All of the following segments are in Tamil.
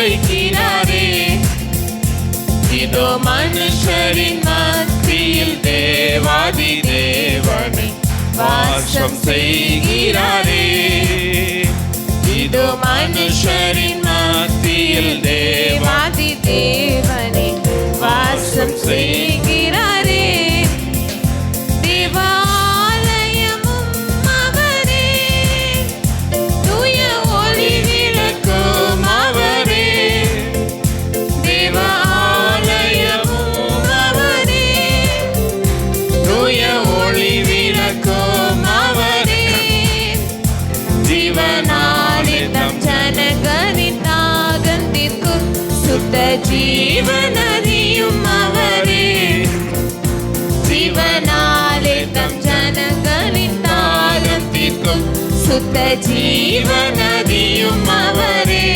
வைக்கிறாரே. இதோ மனுஷரின் மத்தியில் தேவாதி தேவனை வாசம் செய்கிறாரே. இதோ மனுஷரின் மத்தியில் தேவாதி தேவனை வாசம் செய்கிறாரே. தேவாலயமும் அவரே, தூய ஒளி விளக்கும் அவரே. தேவாலயமும் அவரே, தூய ஒளி விளக்கும் அவரே. ஜீவனாலே தம் ஜனங்களின் தாகம் தீர்க்கும் சுத்த ஜீவநதியும் அவரே. ஜீவனாலே தம் ஜனங்களின் தாகம் தீர்க்கும் சுத்த ஜீவநதியும் அவரே.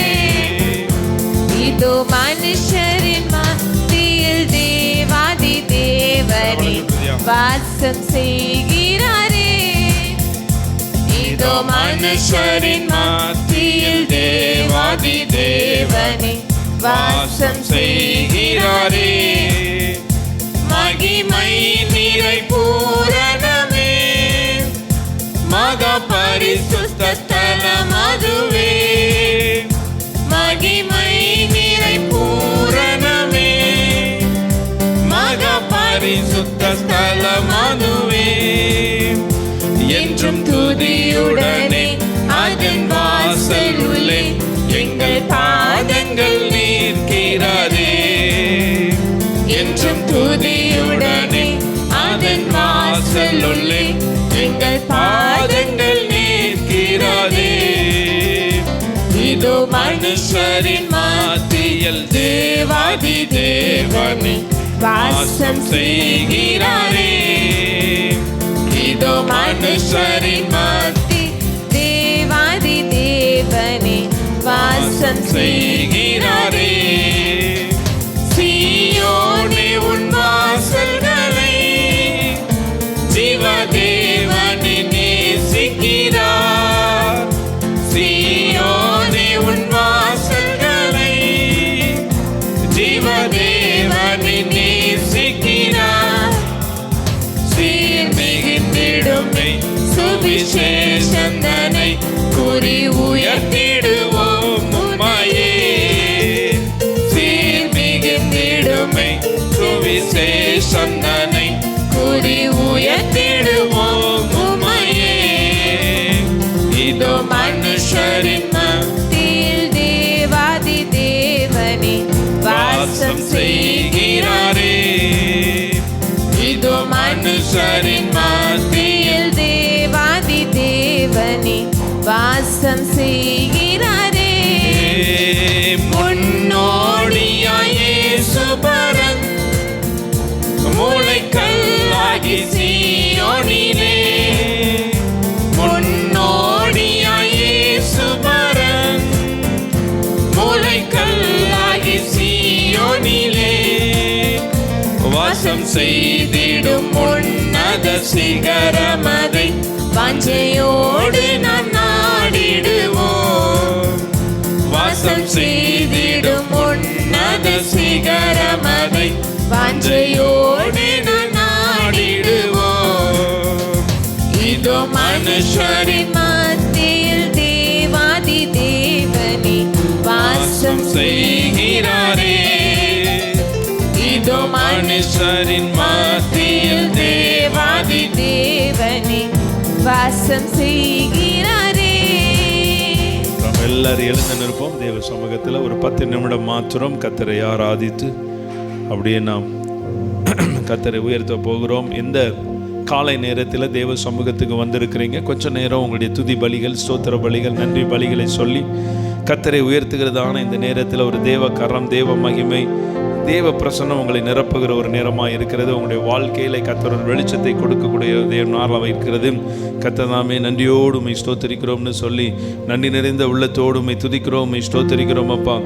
இதோ மனுஷரின் மத்தியில் தேவாதி தேவனே வாசம் செய்கிறாரே. இதோ மனுஷரின் மத்தியில் தேவாதி தேவனே வாசம் செய்கிறாரே. மகிமை நிறை பூரணமே, மகா பரிசுத்த ஸ்தலம் அதுவே. மகிமை நிறை பூரணமே, மகா பரிசுத்த ஸ்தலம் அதுவே. என்றும் துதியுடனே அதன் வாசல் உள்ளே எங்கள் பாதங்கள் நிற்கிறதே. என்றும் துதியுடனே அதன் வாசல் உள்ளே எங்கள் பாதங்கள் நிற்கிறதே. இதோ மனுஷரின் மத்தியில் தேவாதி தேவனை வாசம் செய்கிறாரே. இதோ மனுஷரின் மத்தியில் தேவாதி தேவனை வாசம் செய்கிறாரே. சீயோனே உன் வாசல்களை ஜீவதேவனை நேசிக்கிறார். சீயோனே உன் வாசல்களை ஜீவதேவனை நேசிக்கிறார். சீர்மிகிந்திடுமை சுவிசேஷந்தனை குறி உயர்த்திடுவோம் உம்மையே. சீர்மிகிந்திடுமை சுவிசேஷந்தனை குறி உயர்த்திடுவோம் உம்மையே. இதோ மனுஷரின் மத்தியில் தேவாதி தேவனை வாசம் செய்கிறாரே. இதோ மனுஷரின் மத்தியில் தேவாதி தேவனை வாசம் செய்கிறாரே. முன்னோடியாய் இயேசு பரன் மூளைக்கல்லாகி சீயோனிலே. முன்னோடியாய் இயேசு பரன் மூளைக்கல்லாகி சீயோனிலே வாசம் செய்திடும் உன்னத சிகரமதை வாஞ்சையோடு நாம் நாடிடுவோம். வாசம் செய்திடும் உன்னத சிகரமதை வாஞ்சையோடு நாம் நாடிடுவோம். இதோ மனுஷரின் மத்தியில் தேவாதி தேவனை வாசம் செய்கிறாரே. இதோ மனுஷரின் மத்தியில் தேவாதி தேவனை வாசம் செய்கிறாரே. நம்ம எல்லாரும் எழுந்து நிற்போம். தேவ சமூகத்தில் ஒரு 10 நிமிடம் மாத்திரம் கர்த்தரை ஆராதித்து அப்படியே நாம் கர்த்தரை உயர்த்த போகிறோம். இந்த காலை நேரத்தில் தேவ சமூகத்துக்கு வந்திருக்கிறீங்க. கொஞ்சம் நேரம் உங்களுடைய துதி பலிகள், ஸ்தோத்திர பலிகள், நன்றி பலிகளை சொல்லி கர்த்தரை உயர்த்துகிறதான இந்த நேரத்தில் ஒரு தேவ கரம், தேவ மகிமை, தேவ பிரசன்னம் உங்களை நிரப்புகிற ஒரு நேரமாக இருக்கிறது. உங்களுடைய வாழ்க்கையில் கர்த்தர் வெளிச்சத்தை கொடுக்கக்கூடிய தேவ நாளாக இருக்கிறது. கர்த்தர் நாமே நன்றியோடு உம்மை ஸ்தோத்தரிக்கிறோம்னு சொல்லி நன்றி நிறைந்த உள்ளத்தோடு உம்மை துதிக்கிறோம், உம்மை ஸ்தோத்தரிக்கிறோம். அப்பா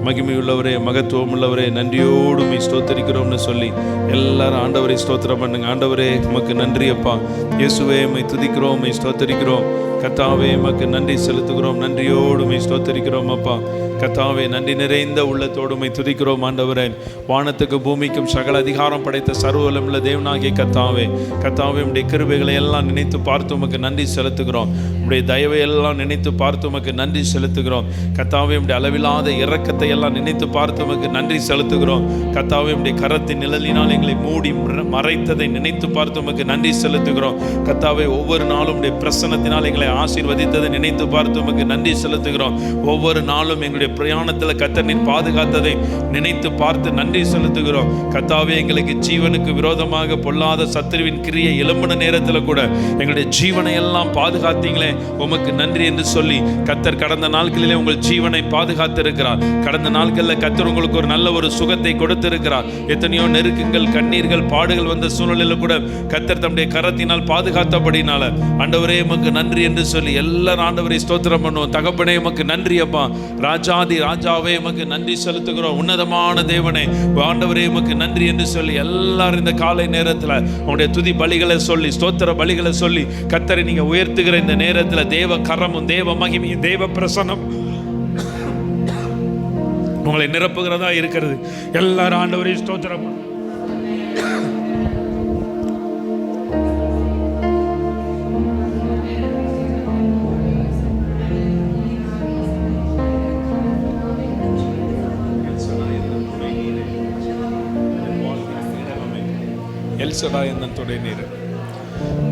மகிமை உள்ளவரே, மகத்துவம் உள்ளவரே, நன்றியோடு உம்மை ஸ்தோத்தரிக்கிறோம்னு சொல்லி எல்லாரும் ஆண்டவரை ஸ்தோத்திரம் பண்ணுங்க. ஆண்டவரே உமக்கு நன்றி அப்பா. இயேசுவே உம்மை துதிக்கிறோம், உம்மை ஸ்தோத்தரிக்கிறோம். கர்த்தாவே உமக்கு நன்றி செலுத்துகிறோம், நன்றியோடு உம்மை ஸ்தோத்தரிக்கிறோம் அப்பா. கர்த்தாவே நன்றி நிறைந்த உள்ளத்தோடு உம்மை துதிக்கிறோம் ஆண்டவரே. வானத்துக்கு பூமிக்கும் சகல அதிகாரம் படைத்த சர்வவல்லமையுள்ள தேவனாகிய கர்த்தாவே, கர்த்தாவே உம்முடைய கிருபைகளை எல்லாம் நினைத்து பார்த்து உமக்கு நன்றி செலுத்துகிறோம். உம்முடைய தயவை எல்லாம் நினைத்து பார்த்து உமக்கு நன்றி செலுத்துகிறோம். கர்த்தாவே உம்முடைய அளவில்லாத இரக்கத்தை எல்லாம் நினைத்து பார்த்து உமக்கு நன்றி செலுத்துகிறோம். கர்த்தாவே உம்முடைய கரத்தின் நிழலினால் எங்களை மூடி மறைத்ததை நினைத்து பார்த்து உமக்கு நன்றி செலுத்துகிறோம். கர்த்தாவே ஒவ்வொரு நாளும் உம்முடைய பிரசன்னத்தினால் எங்களை ஆசீர்வதித்ததை நினைத்து பார்த்து உமக்கு நன்றி செலுத்துகிறோம். ஒவ்வொரு நாளும் எங்களுடைய பிரயாணத்தில் கர்த்தர் நீர் பாதுகாத்ததை நினைத்து பார்த்து நன்றி செலுத்துகிறோம். கர்த்தாவே எங்களுக்கு ஜீவனுக்கு விரோதமாக பொல்லாத சத்துருவின் கிரியை எழும்பின நேரத்தில் கூட எங்களுடைய ஜீவனை எல்லாம் பாதுகாத்தீங்களே, உமக்கு நன்றி என்று சொல்லி கர்த்தர் கடந்த நாட்களிலே உங்கள் ஜீவனை பாதுகாத்திருக்கிறார். கடந்த நாட்களில் கர்த்தர் உங்களுக்கு ஒரு நல்ல ஒரு சுகத்தை கொடுத்திருக்கிறார். எத்தனையோ நெருக்கங்கள், கண்ணீர்கள், பாடுகள் வந்த சூழ்நிலையில் கூட கர்த்தர் தம்முடைய கரத்தினால் பாதுகாத்தபடினால ஆண்டவரே உமக்கு நன்றி என்று சொல்லி எல்லாரும் ஆண்டவரை ஸ்தோத்திரம் பண்ணுவோம். தகப்பனே உமக்கு நன்றி அப்பா. ராஜாதி ராஜாவே உமக்கு நன்றி செலுத்துகிறோம். உன்னதமான தேவனே ஆண்டவரே உமக்கு நன்றி என்று சொல்லி எல்லாரும் இந்த காலை நேரத்தில் உங்களுடைய துதி பலிகளை சொல்லி, ஸ்தோத்திர பலிகளை சொல்லி கர்த்தரை நீங்க உயர்த்துகிற இந்த நேரத்தில் தேவ கரமும் தேவ மகிமையும் தேவ பிரசன்னம் உங்களை நிரப்புகிறதா இருக்கிறது. எல்லாரும் ஆண்டவரை ஸ்தோத்திரம்.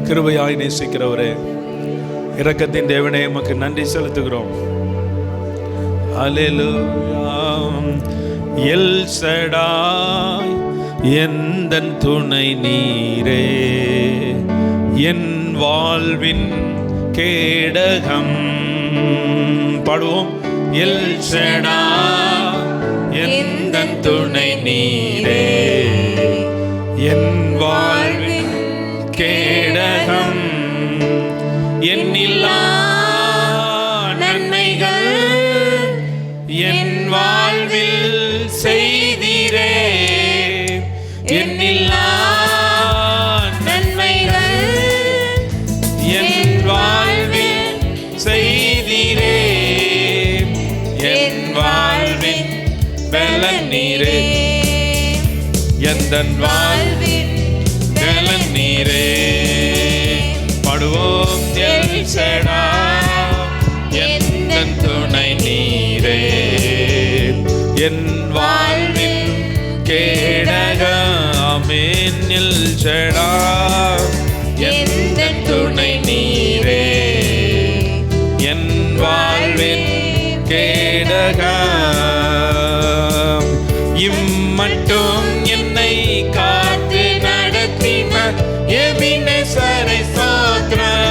கிருபையாய் நேசிக்கிறவரே, இரக்கத்தின் தேவனே உமக்கு நன்றி செலுத்துகிறோம். அல்லேலூயா. எல் ஷடாய் எந்தன் துணை நீரே, என் வாழ்வின் கேடகம். பாடுவோம். எல் ஷடாய் எந்தன் துணை நீரே, என் வாழ்வின் கேடகம். எண்ணில்லா நன்மைகள் என் வாழ்வில் செய்தீரே, எண்ணில்லா நன்மைகள் என் வாழ்வில் செய்தீரே, என் வாழ்வின் பலன் நீரே, எந்தன் வாழ்வின் பலன் நீரே. பாடுவோம். எல் ஷடாய் எந்தன் துணை நீரே, என் வாழ்வின் கேடகம். ஆமென். எல் ஷடாய் எந்தன் துணை நீரே, என் வாழ்வின் கேடகம். இம்மட்டும் என்னை காத்து நடத்தின எபினேசரை ஸ்தோத்திரம்.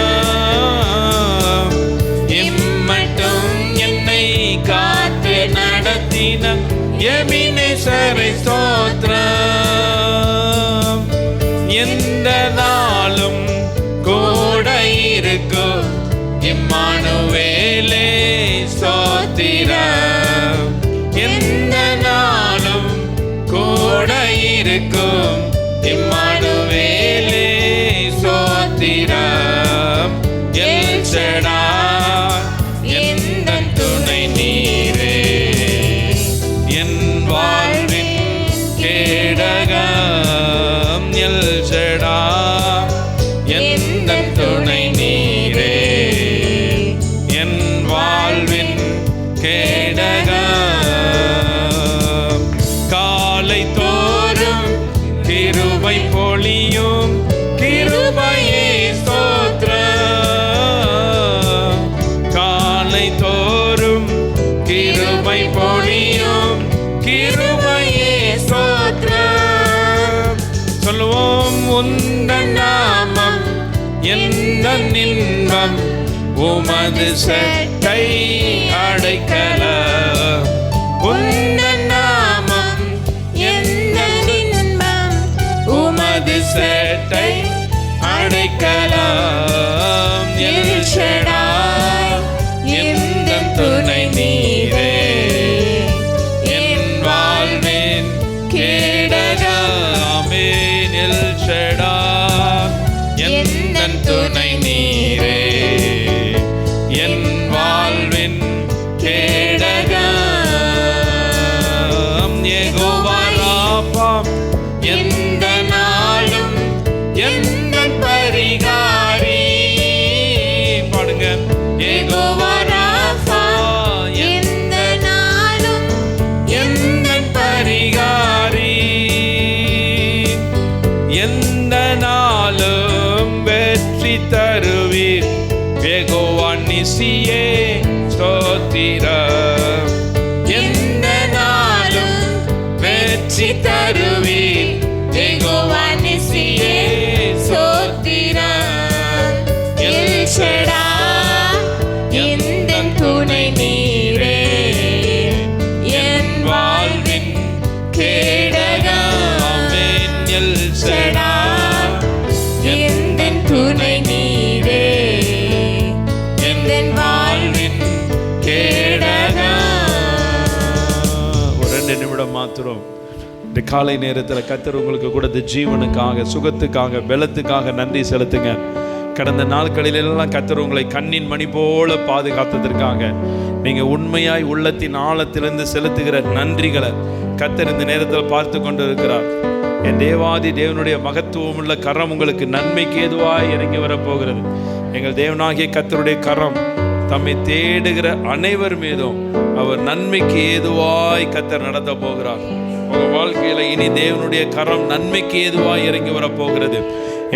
இம்மட்டும் என்னை காத்து நடத்தின எபினேசரை ஸ்தோத்திரம். எந்த நாளும் கூட இருக்கும் இம்மானுவேலே ஸ்தோத்திரம். எந்த நாளும் கூட இருக்கும் இம்மானுவேலே ஸ்தோத்திரம். எல் ஷடாய் எந்தன் துணை நீரே, என் வாழ்வின் கேடகம். எல் ஷடாய் எந்தன் துணை நீரே, என் வாழ்வின் கேடகம். காலை தோறும் கிருபை பொழியும் கிருபையே ஸ்தோத்திரம். காலை தோறும் கிருபை பொழியும் கிருபையே ஸ்தோத்திரம். சொல்லுவோம். உந்தன் நாமம் எந்தன் இன்பம், உமது சட்டை அடைக்கலம். உந்தன் நாமம் எந்தன் இன்பம், உமது சட்டை அடைக்கலம். எல் ஷடாய் எந்தன் துணை நீரே, என் வாழ்வின் கேடகம். ஆமென். எல் ஷடாய் எந்தன் துணை நீரே, என் வாழ்வின் கேடகம். நிசியே ஸ்தோத்திரம். எந்த நாளும் வெற்றி தருவீர் யெகோவா நிசியே ஸ்தோத்திரம். எல் ஷடாய் எந்தன் துணை நீரே, என் வாழ்வின் கேடகம். எல் ஷடாய் எந்தன் துணை நீரே, எந்தன் வாழ்வின் கேடகம். ஒரு 2 நிமிடம் மாத்திரம் இந்த காலை நேரத்தில் கர்த்தர் உங்களுக்கு கொடுத்த ஜீவனுக்காக, சுகத்துக்காக, பலத்துக்காக நன்றி செலுத்துங்க. கடந்த நாட்களிலெல்லாம் கர்த்தர் உங்களை கண்ணின் மணி போல பாதுகாத்ததற்காக நீங்கள் உண்மையாய் உள்ளத்தின் ஆழத்திலிருந்து செலுத்துகிற நன்றிகளை கர்த்தர் இந்த நேரத்தில் பார்த்து கொண்டு இருக்கிறார். என் தேவாதி தேவனுடைய மகத்துவமுள்ள கரம் உங்களுக்கு நன்மைக்கு ஏதுவாய் இறங்கி வரப்போகிறது. எங்கள் தேவனாகிய கர்த்தருடைய கரம் தம்மை தேடுகிற அனைவர் மீதும் அவர் நன்மைக்கு ஏதுவாய் கர்த்தர் நடத்த போகிறார். உங்கள் வாழ்க்கையில் இனி தேவனுடைய கரம் நன்மைக்கு ஏதுவாய் இறங்கி வரப்போகிறது.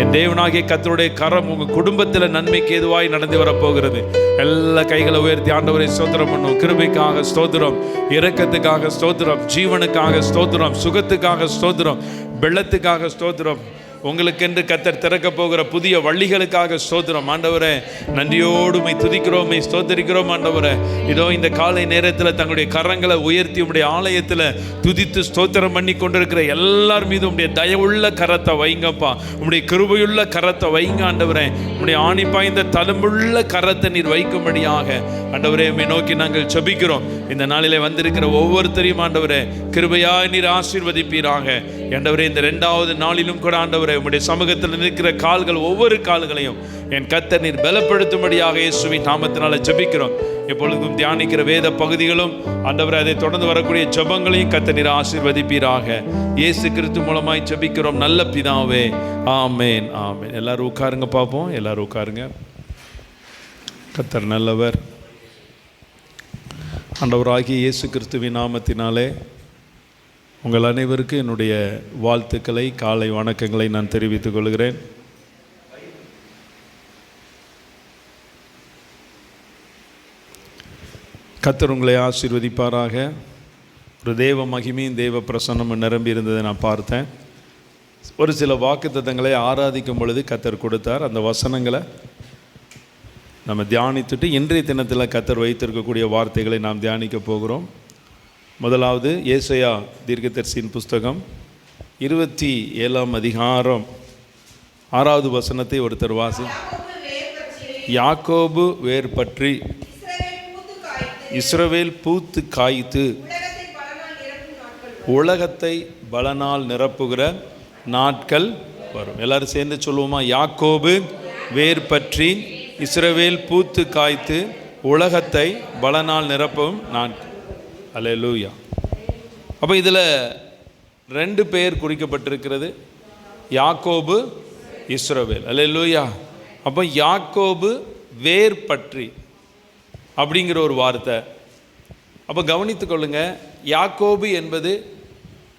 என் தேவனாகிய கர்த்தருடைய கரம் உங்கள் குடும்பத்தில் நன்மைக்கு ஏதுவாய் நடந்து வரப்போகிறது. எல்லா கைகளை உயர்த்தி ஆண்டவரை ஸ்தோத்திரம் பண்ணும். கிருபைக்காக ஸ்தோத்திரம், இரக்கத்துக்காக ஸ்தோத்திரம், ஜீவனுக்காக ஸ்தோத்திரம், சுகத்துக்காக ஸ்தோத்திரம், வெள்ளத்துக்காக ஸ்தோத்திரம். உங்களுக்கென்று கர்த்தர் திறக்க போகிற புதிய வழிகளுக்காக ஸ்தோத்திரம். ஆண்டவரே, நன்றியோடு மை துதிக்கிறோம், மை ஸ்தோத்திரிக்கிறோம். ஆண்டவரே, இதோ இந்த காலை நேரத்தில் தங்களுடைய கரங்களை உயர்த்தி உடைய ஆலயத்தில் துதித்து ஸ்தோத்திரம் பண்ணி கொண்டிருக்கிற எல்லார் மீதும் உடைய தயவுள்ள கரத்தை வைங்கப்பா, உடைய கிருபையுள்ள கரத்தை வைங்க. ஆண்டவரே, உடைய ஆணி பாய்ந்த தழும்புள்ள கரத்தை நீர் வைக்கும்படியாக ஆண்டவரே உம்மை நோக்கி நாங்கள் ஜெபிக்கிறோம். இந்த நாளிலே வந்திருக்கிற ஒவ்வொருத்தரையும் ஆண்டவரே கிருபையாய் நீர் ஆசீர்வதிப்பீராக. ஆண்டவரே, இந்த 2வது நாளிலும் கூட ஆண்டவரே உம்முடைய சமூகத்தில் நிற்கிற கால்கள், ஒவ்வொரு கால்களையும் என் கர்த்தர் நீர் பலப்படுத்தும்படியாக இயேசுவின் நாமத்தினால ஜெபிக்கிறோம். எப்பொழுதும் தியானிக்கிற வேத பகுதிகளும் ஆண்டவரே அதை தொடர்ந்து வரக்கூடிய ஜெபங்களையும் கர்த்தர் நீர் ஆசீர்வதிப்பீராக. இயேசு கிறிஸ்து மூலமாய் ஜெபிக்கிறோம் நல்ல பிதாவே, ஆமேன் ஆமேன். எல்லாரும் உட்காருங்க பார்ப்போம். எல்லாரும் உட்காருங்க. கர்த்தர் நல்லவர். ஆண்டவராகிய இயேசு கிறிஸ்துவின் நாமத்தினாலே உங்கள் அனைவருக்கும் என்னுடைய வாழ்த்துக்களை, காலை வணக்கங்களை நான் தெரிவித்துக் கொள்கிறேன். கர்த்தர் உங்களை ஆசீர்வதிப்பாராக. ஒரு தேவ மகிமையும் தேவ பிரசன்னமும் நிரம்பி இருந்ததை நான் பார்த்தேன். ஒரு சில வாக்குத்தத்தங்களை ஆராதிக்கும் பொழுது கர்த்தர் கொடுத்தார். அந்த வசனங்களை நம்ம தியானித்துட்டு இன்றைய தினத்தில் கர்த்தர் வைத்திருக்கக்கூடிய வார்த்தைகளை நாம் தியானிக்க போகிறோம். முதலாவது ஏசாயா தீர்க்கதரிசியின் புஸ்தகம் 27ஆம் அதிகாரம் 6வது வசனத்தை ஒருத்தர் வாசி. யாக்கோபு வேர் பற்றி இஸ்ரவேல் பூத்து காய்த்து உலகத்தை பலனால் நிரப்புகிற நாட்கள் வரும். எல்லாரும் சேர்ந்து சொல்லுவோமா? யாக்கோபு வேர் பற்றி இஸ்ரவேல் பூத்து காய்த்து உலகத்தை பலனால் நிரப்பும் நாட்கள். அல்லேலூயா. அப்போ இதில் 2 பேர் குறிக்கப்பட்டிருக்கிறது, யாக்கோபு, இஸ்ரவேல். அல்லேலூயா. அப்போ யாக்கோபு வேர் பற்றி அப்படிங்கிற ஒரு வார்த்தை. அப்போ கவனித்துக் கொள்ளுங்க, யாக்கோபு என்பது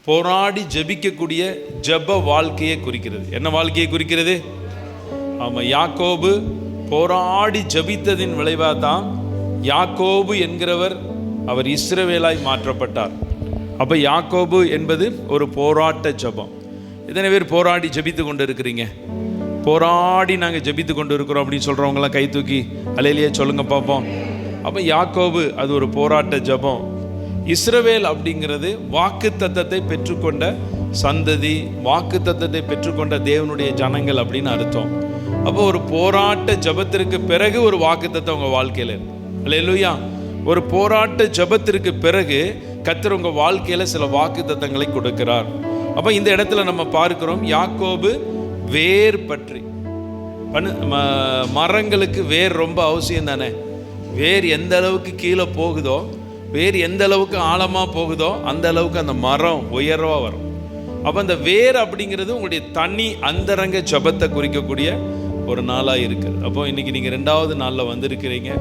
போராடி ஜெபிக்கக்கூடிய ஜெப வாழ்க்கையை குறிக்கிறது. என்ன வாழ்க்கையை குறிக்கிறது? ஆமாம், யாக்கோபு போராடி ஜெபித்ததின் விளைவாக தான் யாக்கோபு என்கிறவர் அவர் இஸ்ரவேலாய் மாற்றப்பட்டார். அப்போ யாக்கோபு என்பது ஒரு போராட்ட ஜெபம். எத்தனை பேர் போராடி ஜெபித்து கொண்டு இருக்கிறீங்க? போராடி நாங்கள் ஜெபித்து கொண்டு இருக்கிறோம் அப்படின்னு சொல்கிறவங்களாம் கை தூக்கி அல்லேலூயா சொல்லுங்க பார்ப்போம். அப்போ யாக்கோபு அது ஒரு போராட்ட ஜெபம். இஸ்ரவேல் அப்படிங்கிறது வாக்கு தத்தத்தை பெற்றுக்கொண்ட சந்ததி, வாக்கு தத்தத்தை பெற்றுக்கொண்ட தேவனுடைய ஜனங்கள் அப்படின்னு அர்த்தம். அப்போ ஒரு போராட்ட ஜெபத்திற்கு பிறகு ஒரு வாக்கு தத்தம் உங்கள் வாழ்க்கையில். அல்லேலூயா. ஒரு போராட்ட ஜெபத்திற்கு பிறகு கர்த்தர் உங்கள் வாழ்க்கையில் சில வாக்கு தத்தங்களை கொடுக்கிறார். அப்போ இந்த இடத்துல நம்ம பார்க்கிறோம், யாக்கோபு வேர் பற்றி. மரங்களுக்கு வேர் ரொம்ப அவசியம் தானே. வேர் எந்த அளவுக்கு கீழே போகுதோ, வேர் எந்த அளவுக்கு ஆழமாக போகுதோ அந்த அளவுக்கு அந்த மரம் உயர்வாக வரும். அப்போ அந்த வேர் அப்படிங்கிறது உங்களுடைய தனி அந்தரங்க ஜெபத்தை குறிக்கக்கூடிய ஒரு நாளாக இருக்குது. அப்போ இன்றைக்கி நீங்கள் 2வது நாளில் வந்திருக்கிறீங்க.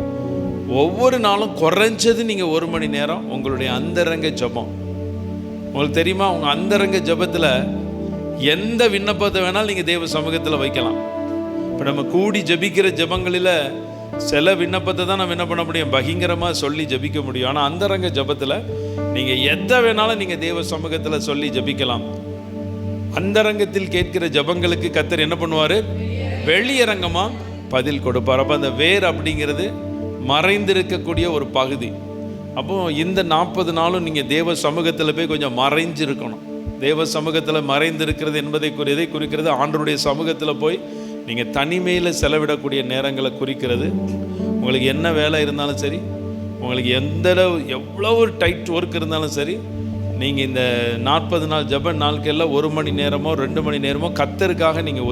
ஒவ்வொரு நாளும் குறைஞ்சது நீங்கள் 1 மணி நேரம் உங்களுடைய அந்தரங்க ஜெபம். உங்களுக்கு தெரியுமா, உங்கள் அந்தரங்க ஜெபத்தில் எந்த விண்ணப்பத்தை வேணாலும் நீங்கள் தேவ சமூகத்தில் வைக்கலாம். இப்போ நம்ம கூடி ஜெபிக்கிற ஜெபங்களில் சில விண்ணப்பத்தை தான் நம்ம என்ன பண்ண முடியும், பகிங்கரமாக சொல்லி ஜபிக்க முடியும். ஆனால் அந்தரங்க ஜபத்தில் நீங்கள் எதை வேணாலும் நீங்கள் தேவ சமூகத்தில் சொல்லி ஜபிக்கலாம். அந்தரங்கத்தில் கேட்கிற ஜபங்களுக்கு கர்த்தர் என்ன பண்ணுவார், வெளியரங்கமாக பதில் கொடுப்பார். அப்போ அந்த வேர் அப்படிங்கிறது மறைந்திருக்கக்கூடிய ஒரு பகுதி. அப்போ இந்த 40 நாளும் நீங்கள் தேவ சமூகத்தில் போய் கொஞ்சம் மறைஞ்சிருக்கணும். தேவ சமூகத்தில் மறைந்திருக்கிறது எதை குறிக்கிறது, ஆண்டவருடைய சமூகத்தில் போய் நீங்கள் தனிமையில் செலவிடக்கூடிய நேரங்களை குறிக்கிறது. உங்களுக்கு என்ன வேலை இருந்தாலும் சரி, உங்களுக்கு எவ்வளவு டைட் ஒர்க் இருந்தாலும் சரி, நீங்கள் இந்த 40 நாள் ஜப நாட்களில் 1 மணி நேரமோ 2 மணி நேரமோ கர்த்தருக்காக நீங்கள்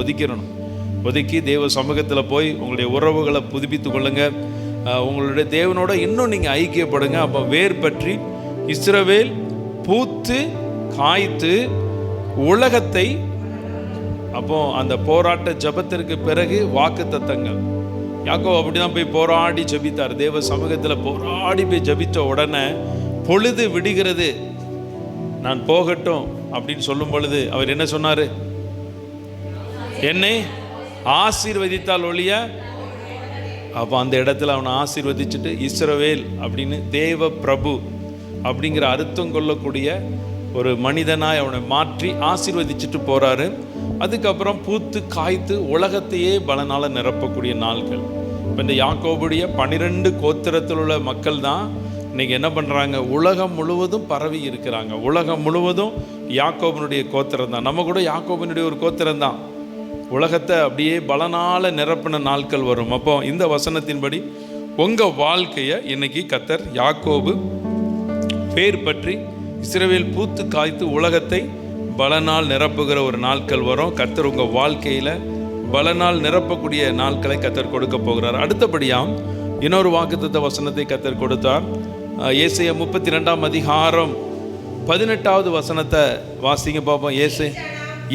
ஒதுக்கி தேவ சமூகத்தில் போய் உங்களுடைய உறவுகளை புதுப்பித்து கொள்ளுங்க. உங்களுடைய தேவனோட இன்னும் நீங்கள் ஐக்கியப்படுங்க. அப்போ வேர் பற்றி இஸ்ரவேல் பூத்து காய்த்து உலகத்தை, அப்போ அந்த போராட்ட ஜபத்திற்கு பிறகு வாக்குத்தத்தங்கள். யாக்கோபு அப்படிதான் போய் போராடி ஜபித்தார். தேவ சமூகத்தில் போராடி போய் ஜபித்த உடனே பொழுது விடுகிறது, நான் போகட்டும் அப்படின்னு சொல்லும் பொழுது அவர் என்ன சொன்னார், என்னை ஆசீர்வதித்தால் ஒழிய. அப்போ அந்த இடத்துல அவனை ஆசீர்வதிச்சுட்டு இஸ்ரவேல் அப்படின்னு தேவ பிரபு அப்படிங்கிற அர்த்தம் கொள்ளக்கூடிய ஒரு மனிதனாய் அவனை மாற்றி ஆசீர்வதிச்சுட்டு போறாரு. அதுக்கப்புறம் பூத்து காய்த்து உலகத்தையே பலனால நிரப்பக்கூடிய நாட்கள். இப்போ இந்த யாக்கோபுடைய 12 கோத்திரத்தில் உள்ள மக்கள் தான் இன்னைக்கு என்ன பண்ணுறாங்க, உலகம் முழுவதும் பரவி இருக்கிறாங்க. உலகம் முழுவதும் யாக்கோபனுடைய கோத்திரம் தான். நம்ம கூட யாக்கோபனுடைய ஒரு கோத்திரம் தான். உலகத்தை அப்படியே பலனால நிரப்பின நாட்கள் வரும். அப்போ இந்த வசனத்தின்படி உங்கள் வாழ்க்கையை இன்னைக்கு கர்த்தர் யாக்கோபு பேர் பற்றி இஸ்ரவேல் பூத்து காய்த்து உலகத்தை பலனால் நிரப்புகிற ஒரு நாட்கள் வரும். கர்த்தர் உங்கள் வாழ்க்கையில் பலனால் நிரப்பக்கூடிய நாட்களை கர்த்தர் கொடுக்க போகிறார். அடுத்தபடியாம் இன்னொரு வாக்குத்தத்த வசனத்தை கர்த்தர் கொடுத்தார். ஏசாயா 32 அதிகாரம் 18வது வசனத்தை வாசிங்க பார்ப்போம்.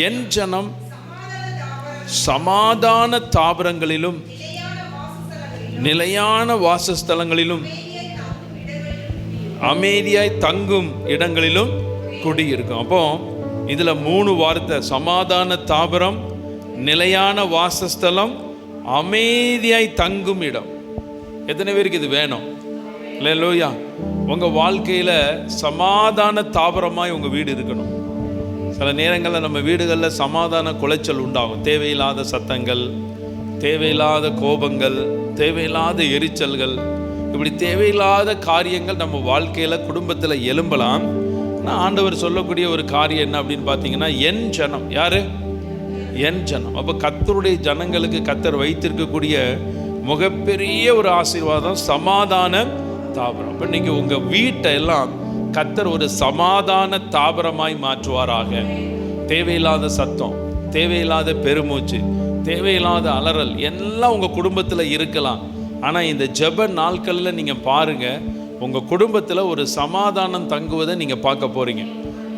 என் ஜனம் சமாதான தாபரங்களிலும் நிலையான வாசஸ்தலங்களிலும் அமைதியாய் தங்கும் இடங்களிலும் குடியிருக்கும். அப்போ இதுல 3 வார்த்தை, சமாதான தாபரம், நிலையான வாசஸ்தலம், அமைதியாய் தங்கும் இடம். எத்தனை பேருக்கு இது வேணும்? அல்லேலூயா. உங்க வாழ்க்கையில சமாதான தாபரமாய் உங்க வீடு இருக்கணும். சில நேரங்களில் நம்ம வீடுகளில் சமாதான குலைச்சல் உண்டாகும். தேவையில்லாத சத்தங்கள், தேவையில்லாத கோபங்கள், தேவையில்லாத எரிச்சல்கள், இப்படி தேவையில்லாத காரியங்கள் நம்ம வாழ்க்கையில் குடும்பத்தில் எழும்பலாம். ஆனால் ஆண்டவர் சொல்லக்கூடிய ஒரு காரியம் என்ன அப்படின்னு பார்த்தீங்கன்னா, என் ஜனம். யாரு? என் ஜனம். அப்போ கர்த்தருடைய ஜனங்களுக்கு கர்த்தர் வைத்திருக்கக்கூடிய மிகப்பெரிய ஒரு ஆசீர்வாதம் சமாதான தாபரம். இப்போ நீங்கள் உங்கள் வீட்டை எல்லாம் கர்த்தர் ஒரு சமாதான தாபரமாய் மாற்றுவாராக. தேவையில்லாத சத்தம், தேவையில்லாத பெருமூச்சு, தேவையில்லாத அலறல் எல்லாம் உங்கள் குடும்பத்தில் இருக்கலாம். ஆனால் இந்த ஜெப நாட்களில் நீங்கள் பாருங்கள், உங்கள் குடும்பத்தில் ஒரு சமாதானம் தங்குவதை நீங்கள் பார்க்க போகிறீங்க.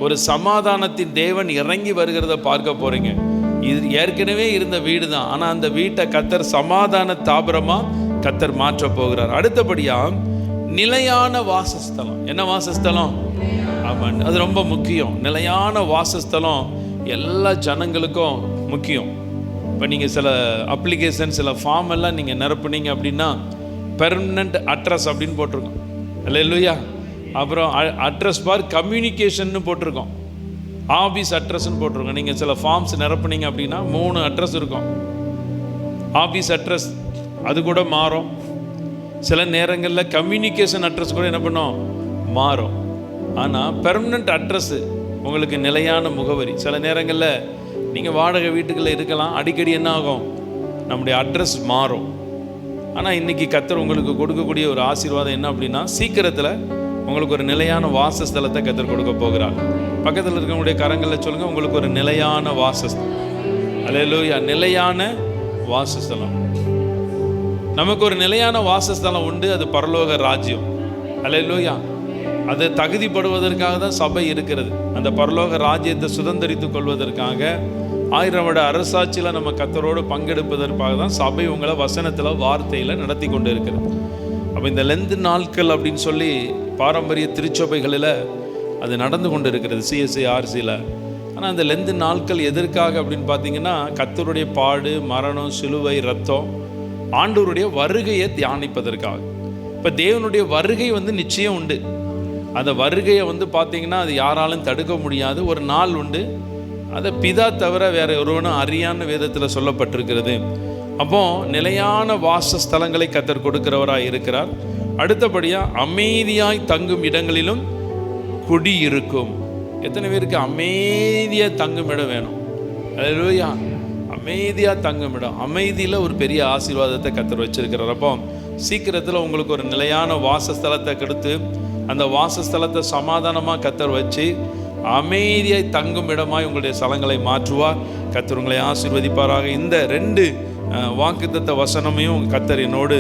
ஒரு சமாதானத்தின் தேவன் இறங்கி வருகிறத பார்க்க போகிறீங்க. இது ஏற்கனவே இருந்த வீடு தான், ஆனால் அந்த வீட்டை கர்த்தர் சமாதான தாபரமாக கர்த்தர் மாற்ற போகிறார். அடுத்தபடியாக நிலையான வாசஸ்தலம். என்ன வாசஸ்தலம்? ஆமாம், அது ரொம்ப முக்கியம். நிலையான வாசஸ்தலம் எல்லா ஜனங்களுக்கும் முக்கியம். இப்போ நீங்கள் சில அப்ளிகேஷன், சில ஃபார்ம் எல்லாம் நீங்கள் நிரப்புனீங்க அப்படின்னா பெர்மனண்ட் அட்ரஸ் அப்படின்னு போட்டிருக்கோம். அல்லேலூயா. அப்புறம் அட்ரஸ் பார் கம்யூனிகேஷன் போட்டிருக்கோம். ஆஃபீஸ் அட்ரஸ்ன்னு போட்டிருக்கோம். நீங்கள் சில ஃபார்ம்ஸ் நிரப்புனீங்க அப்படின்னா 3 அட்ரஸ் இருக்கும். ஆஃபீஸ் அட்ரஸ் அது கூட மாறும். சில நேரங்களில் கம்யூனிகேஷன் அட்ரஸ் கூட என்ன பண்ணோம், மாறும். ஆனால் பெர்மனண்ட் அட்ரஸ் உங்களுக்கு நிலையான முகவரி. சில நேரங்களில் நீங்கள் வாடகை வீட்டுகளில் இருக்கலாம், அடிக்கடி என்ன ஆகும், நம்முடைய அட்ரஸ் மாறும். ஆனால் இன்றைக்கி கர்த்தர் உங்களுக்கு கொடுக்கக்கூடிய ஒரு ஆசீர்வாதம் என்ன அப்படின்னா, சீக்கிரத்தில் உங்களுக்கு ஒரு நிலையான வாசஸ்தலத்தை கர்த்தர் கொடுக்க போகிறார். பக்கத்தில் இருக்கவங்களுடைய கரங்களில் சொல்லுங்கள், உங்களுக்கு ஒரு நிலையான வாசஸ்தலம். அல்லேலூயா. நிலையான வாசஸ்தலம். நமக்கு ஒரு நிலையான வாசஸ்தலம் உண்டு, அது பரலோக ராஜ்யம். அல்லேலூயா. அது தகுதிப்படுவதற்காக தான் சபை இருக்கிறது. அந்த பரலோக ராஜ்யத்தை சுதந்திரித்துக் கொள்வதற்காக 1000 வருட அரசாட்சியில் நம்ம கர்த்தரோடு பங்கெடுப்பதற்காக தான் சபை உங்களை வசனத்தில் வார்த்தையில் நடத்தி கொண்டு இருக்கிறது. அப்போ இந்த லெந்து நாட்கள் அப்படின்னு சொல்லி பாரம்பரிய திருச்சபைகளில் அது நடந்து கொண்டு இருக்கிறது, சிஎஸ்ஐ ஆர்சியில். ஆனால் அந்த லெந்து நாட்கள் எதற்காக அப்படின்னு பார்த்தீங்கன்னா, கர்த்தருடைய பாடு, மரணம், சிலுவை, ரத்தம், ஆண்டவருடைய வருகையை தியானிப்பதற்காக. இப்போ தேவனுடைய வருகை நிச்சயம் உண்டு. அந்த வருகையை பார்த்தீங்கன்னா அது யாராலும் தடுக்க முடியாது. ஒரு நாள் உண்டு, அதை பிதா தவிர வேற ஒருவனும் அறியான்னு வேதத்தில் சொல்லப்பட்டிருக்கிறது. அப்போ நிலையான வாசஸ்தலங்களை கர்த்தர் கொடுக்கிறவராய் இருக்கிறார். அடுத்தபடியாக அமைதியாய் தங்கும் இடங்களிலும் குடியிருக்கும். எத்தனை பேருக்கு அமைதியாக தங்கும் இடம் வேணும்? அல்லேலூயா. அமைதியாக தங்கும் இடம், அமைதியில் ஒரு பெரிய ஆசீர்வாதத்தை கர்த்தர் வச்சிருக்கிறார். அப்போ சீக்கிரத்தில் உங்களுக்கு ஒரு நிலையான வாசஸ்தலத்தை கொடுத்து அந்த வாசஸ்தலத்தை சமாதானமாக கர்த்தர் வச்சு அமைதியாய் தங்கும் இடமாய் உங்களுடைய ஸ்தலங்களை மாற்றுவார். கர்த்தர் உங்களை ஆசீர்வதிப்பாராக. இந்த 2 வாக்குத்தத்த வசனமையும் கர்த்தர் என்னோடு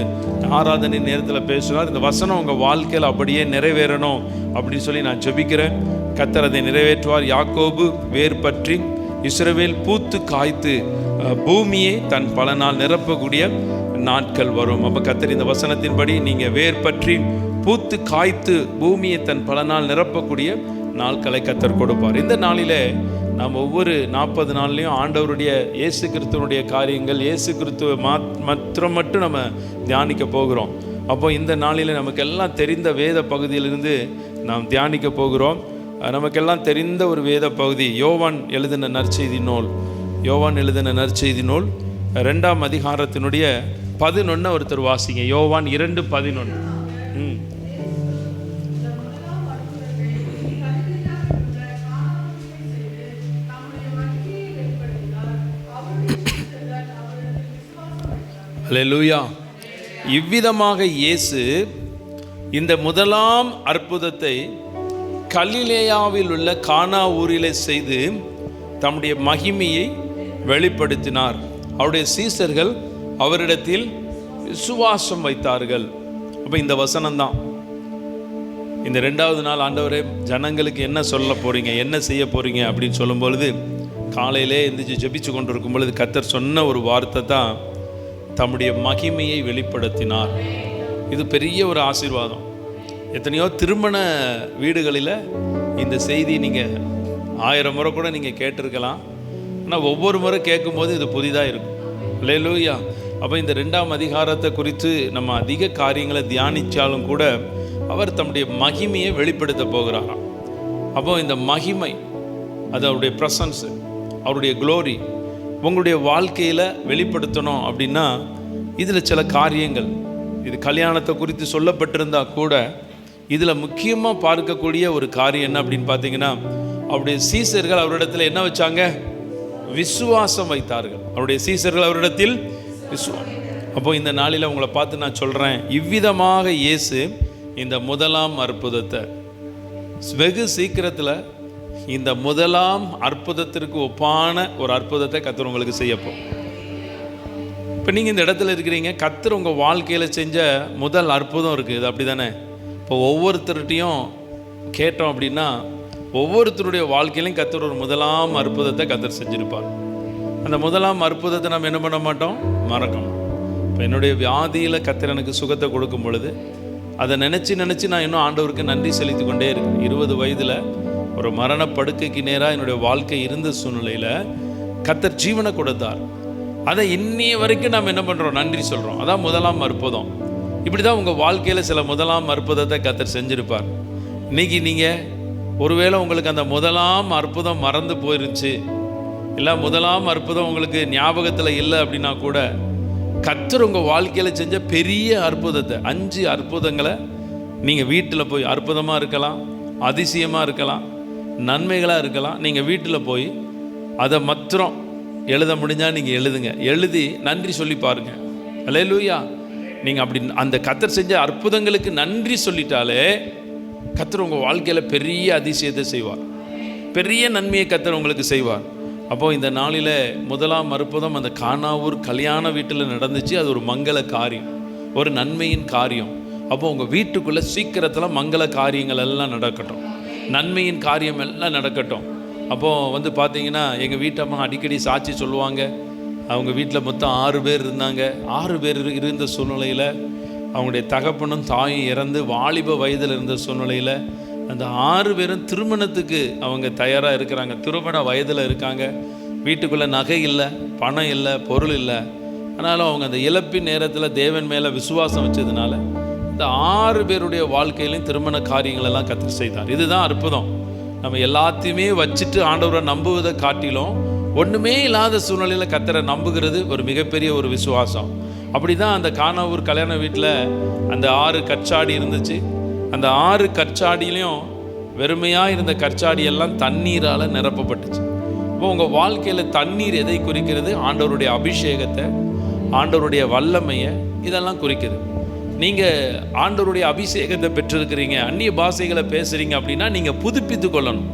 ஆராதனை நேரத்தில் பேசுகிறார். இந்த வசனம் உங்கள் வாழ்க்கையில் அப்படியே நிறைவேறணும் அப்படின்னு சொல்லி நான் ஜெபிக்கிறேன். கர்த்தர் அதை நிறைவேற்றுவார். யாக்கோபு வேர் பற்றி, இஸ்ரவேல் பூத்து காய்த்து பூமியை தன் பலனால் நிரப்பக்கூடிய நாட்கள் வரும். அப்போ கர்த்தர் இந்த வசனத்தின்படி நீங்கள் வேர் பற்றி பூத்து காய்த்து பூமியை தன் பலனால் நிரப்பக்கூடிய நாட்களை கர்த்தர் கொடுப்பார். இந்த நாளிலே நாம் ஒவ்வொரு 40 நாள்லையும் ஆண்டவருடைய இயேசு கிறிஸ்துவனுடைய காரியங்கள், இயேசு கிறிஸ்துவ மட்டும் நம்ம தியானிக்க போகிறோம். அப்போ இந்த நாளில் நமக்கெல்லாம் தெரிந்த வேத பகுதியிலிருந்து நாம் தியானிக்க போகிறோம். நமக்கெல்லாம் தெரிந்த ஒரு வேத பகுதி யோவான் எழுதின நற்செய்தி நூல். யோவான் எழுதின நற்செய்தி நூல் 2ஆம் அதிகாரத்தினுடைய 11 ஒருத்தர் வாசிங்க. யோவான் 2:11. அல்லேலூயா. இவ்விதமாக இயேசு இந்த முதலாம் அற்புதத்தை கலிலேயாவில் உள்ள கானா ஊரிலே செய்து தம்முடைய மகிமையை வெளிப்படுத்தினார். அவருடைய சீசர்கள் அவரிடத்தில் விசுவாசம் வைத்தார்கள். அப்போ இந்த வசனம்தான் இந்த 2வது நாள் ஆண்டவரே ஜனங்களுக்கு என்ன சொல்ல போறீங்க, என்ன செய்ய போறீங்க அப்படின்னு சொல்லும் பொழுது, காலையிலே எந்திரிச்சு ஜெபிச்சு கொண்டு இருக்கும் பொழுது கர்த்தர் சொன்ன ஒரு வார்த்தை தான் தம்முடைய மகிமையை வெளிப்படுத்தினார். இது பெரிய ஒரு ஆசீர்வாதம். எத்தனையோ திருமண வீடுகளில் இந்த செய்தி நீங்கள் 1000 முறை கூட நீங்கள் கேட்டிருக்கலாம். ஆனால் ஒவ்வொரு முறை கேட்கும்போது இது புதிதாக இருக்கும். அல்லேலூயா. அப்போ இந்த 2ஆம் அதிகாரத்தை குறித்து நம்ம அதிக காரியங்களை தியானித்தாலும் கூட அவர் தம்முடைய மகிமையை வெளிப்படுத்த போகிறாராம். அப்போ இந்த மகிமை, அது அவருடைய ப்ரெசன்ஸு, அவருடைய க்ளோரி உங்களுடைய வாழ்க்கையில் வெளிப்படுத்தணும் அப்படின்னா இதில் சில காரியங்கள், இது கல்யாணத்தை குறித்து சொல்லப்பட்டிருந்தா கூட இதில் முக்கியமாக பார்க்கக்கூடிய ஒரு காரியம் என்ன அப்படின்னு பார்த்தீங்கன்னா, அவருடைய சீசர்கள் அவரிடத்தில் என்ன வச்சாங்க? விசுவாசம் வைத்தார்கள். அவருடைய சீசர்கள் அவரிடத்தில் விசுவாசம். அப்போ இந்த நாளில் உங்களை பார்த்து நான் சொல்கிறேன், இவ்விதமாக இயேசு இந்த முதலாம் அற்புதத்தை வெகு சீக்கிரத்தில் இந்த முதலாம் அற்புதத்திற்கு ஒப்பான ஒரு அற்புதத்தை கர்த்தர் உங்களுக்கு செய்யப்போம். இப்போ நீங்கள் இந்த இடத்துல இருக்கிறீங்க, கர்த்தர் உங்கள் வாழ்க்கையில் செஞ்ச முதல் அற்புதம் இருக்குது, அப்படி தானே? இப்போ ஒவ்வொருத்தருட்டையும் கேட்டோம் அப்படின்னா ஒவ்வொருத்தருடைய வாழ்க்கையிலையும் கர்த்தர் ஒரு முதலாம் அற்புதத்தை கர்த்தர் செஞ்சுருப்பார். அந்த முதலாம் அற்புதத்தை நம்ம என்ன பண்ண மாட்டோம்? மறக்கணும். இப்போ என்னுடைய வியாதியில் கர்த்தர் எனக்கு சுகத்தை கொடுக்கும் பொழுது அதை நினச்சி நான் இன்னும் ஆண்டவருக்கு நன்றி செலுத்தி கொண்டே இருக்கேன். 20 வயதில் ஒரு மரணப்படுக்கைக்கு நேராக என்னுடைய வாழ்க்கை இருந்த சூழ்நிலையில் கர்த்தர் ஜீவனை கொடுத்தார். அதை இன்னைய வரைக்கும் நாம் என்ன பண்ணுறோம்? நன்றி சொல்கிறோம். அதான் முதலாம் அற்புதம். இப்படி தான் உங்கள் வாழ்க்கையில் சில முதலாம் அற்புதத்தை கர்த்தர் செஞ்சுருப்பார். இன்றைக்கி நீங்கள் ஒருவேளை உங்களுக்கு அந்த முதலாம் அற்புதம் மறந்து போயிருச்சு, இல்லை முதலாம் அற்புதம் உங்களுக்கு ஞாபகத்தில் இல்லை அப்படின்னா கூட கர்த்தர் உங்கள் வாழ்க்கையில் செஞ்ச பெரிய அற்புதத்தை, 5 அற்புதங்களை நீங்கள் வீட்டில் போய், அற்புதமாக இருக்கலாம், அதிசயமாக இருக்கலாம், நன்மைகளாக இருக்கலாம், நீங்கள் வீட்டில் போய் அதை மாத்திரம் எழுத முடிஞ்சால் நீங்கள் எழுதுங்க. எழுதி நன்றி சொல்லி பாருங்கள். அல்லேலூயா. நீங்கள் அப்படி அந்த கர்த்தர் செஞ்ச அற்புதங்களுக்கு நன்றி சொல்லிட்டாலே கர்த்தர் உங்கள் வாழ்க்கையில் பெரிய அதிசயத்தை செய்வார், பெரிய நன்மையை கர்த்தர் உங்களுக்கு செய்வார். அப்போது இந்த நாளில் முதலாம் அற்புதம் அந்த கானாவூர் கல்யாண வீட்டில் நடந்துச்சு. அது ஒரு மங்கள காரியம், ஒரு நன்மையின் காரியம். அப்போது உங்கள் வீட்டுக்குள்ளே சீக்கிரத்தில் மங்கள காரியங்கள் எல்லாம் நடக்கட்டும், நன்மையின் காரியம் எல்லாம் நடக்கட்டும். அப்போது பார்த்தீங்கன்னா எங்கள் வீட்டம்மா அடிக்கடி சாட்சி சொல்லுவாங்க. அவங்க வீட்டில் மொத்தம் 6 பேர் இருந்தாங்க. 6 பேர் இருந்த சூழ்நிலையில் அவங்களுடைய தகப்பனும் தாயும் இறந்து வாலிப வயதில் இருந்த சூழ்நிலையில் அந்த 6 பேரும் திருமணத்துக்கு அவங்க தயாராக இருக்கிறாங்க, திருமண வயதில் இருக்காங்க. வீட்டுக்குள்ளே நகை இல்லை, பணம் இல்லை, பொருள் இல்லை. ஆனாலும் அவங்க அந்த இழப்பின் நேரத்தில் தேவன் மேலே விசுவாசம் வச்சதுனால இந்த 6 பேருடைய வாழ்க்கையிலையும் திருமண காரியங்கள் எல்லாம் கர்த்தர் செய்தார். இதுதான் அற்புதம். நம்ம எல்லாத்தையுமே வச்சுட்டு ஆண்டவரை நம்புவதை காட்டிலும் ஒன்றுமே இல்லாத சூழ்நிலையில் கர்த்தரை நம்புகிறது ஒரு மிகப்பெரிய ஒரு விசுவாசம். அப்படி தான் அந்த கானாவூர் கல்யாண வீட்டில் அந்த 6 கற்சாடி இருந்துச்சு. அந்த 6 கற்சாடியிலையும் வெறுமையாக இருந்த கற்சாடி எல்லாம் தண்ணீரால் நிரப்பப்பட்டுச்சு. இப்போ உங்கள் வாழ்க்கையில் தண்ணீர் எதை குறிக்கிறது? ஆண்டவருடைய அபிஷேகத்தை, ஆண்டவருடைய வல்லமையை, இதெல்லாம் குறிக்குது. நீங்கள் ஆண்டவருடைய அபிஷேகத்தை பெற்றிருக்கிறீங்க, அந்நிய பாஷைகளை பேசுகிறீங்க அப்படின்னா நீங்கள் புதுப்பித்து கொள்ளணும்.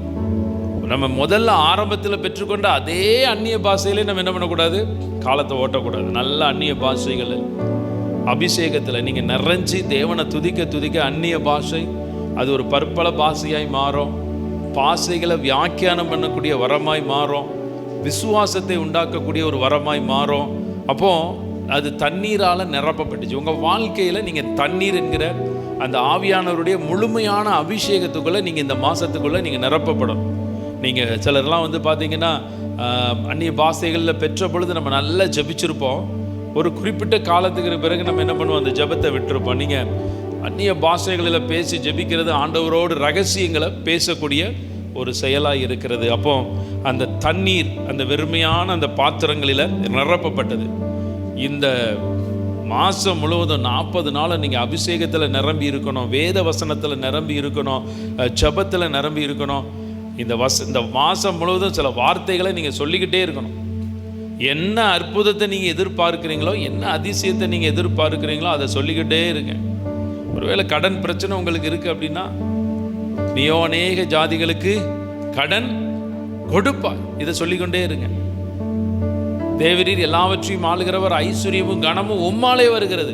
நம்ம முதல்ல ஆரம்பத்தில் பெற்றுக்கொண்ட அதே அந்நிய பாஷையிலே நம்ம என்ன பண்ணக்கூடாது? காலத்தை ஓட்டக்கூடாது. நல்ல அந்நிய பாஷைகள் அபிஷேகத்தில் நீங்கள் நிறைஞ்சி தேவனை துதிக்க துதிக்க அந்நிய பாஷை அது ஒரு பற்பல பாஷையாய் மாறும். பாஷைகளை வியாக்கியானம் பண்ணக்கூடிய வரமாய் மாறும். விசுவாசத்தை உண்டாக்கக்கூடிய ஒரு வரமாய் மாறும். அப்போ அது தண்ணீரால் நிரப்பப்பட்டுச்சு. உங்கள் வாழ்க்கையில் நீங்கள் தண்ணீர் என்கிற அந்த ஆவியானவருடைய முழுமையான அபிஷேகத்துக்குள்ளே நீங்கள் இந்த மாதத்துக்குள்ளே நீங்கள் நிரப்பப்படும். நீங்கள் சிலர்லாம் வந்து பார்த்தீங்கன்னா அந்நிய பாஷைகளில் பெற்ற பொழுது நம்ம நல்லா ஜெபிச்சிருப்போம். ஒரு குறிப்பிட்ட காலத்துக்கு பிறகு நம்ம என்ன பண்ணுவோம்? அந்த ஜெபத்தை விட்டுருப்போம். நீங்கள் அந்நிய பாஷைகளில் பேசி ஜெபிக்கிறது ஆண்டவரோடு ரகசியங்களை பேசக்கூடிய ஒரு செயலாக இருக்கிறது. அப்போ அந்த தண்ணீர் அந்த வெறுமையான அந்த பாத்திரங்களில் நிரப்பப்பட்டது. இந்த மாதம் முழுவதும் 40 நாளை நீங்கள் அபிஷேகத்தில் நிரம்பி இருக்கணும், வேத வசனத்தில் நிரம்பி இருக்கணும், ஜெபத்தில் நிரம்பி இருக்கணும். இந்த மாதம் முழுவதும் சில வார்த்தைகளை நீங்கள் சொல்லிக்கிட்டே இருக்கணும். என்ன அற்புதத்தை நீங்கள் எதிர்பார்க்குறீங்களோ, என்ன அதிசயத்தை நீங்கள் எதிர்பார்க்குறீங்களோ அதை சொல்லிக்கிட்டே இருங்க. ஒருவேளை கடன் பிரச்சனை உங்களுக்கு இருக்குது அப்படின்னா, நீயோ அநேக ஜாதிகளுக்கு கடன் கொடுப்பாய், இதை சொல்லிக்கொண்டே இருங்க. தேவரீர் எல்லாவற்றையும் ஆளுகிறவர், ஐஸ்வர்யமும் கனமும் உம்மாலே வருகிறது,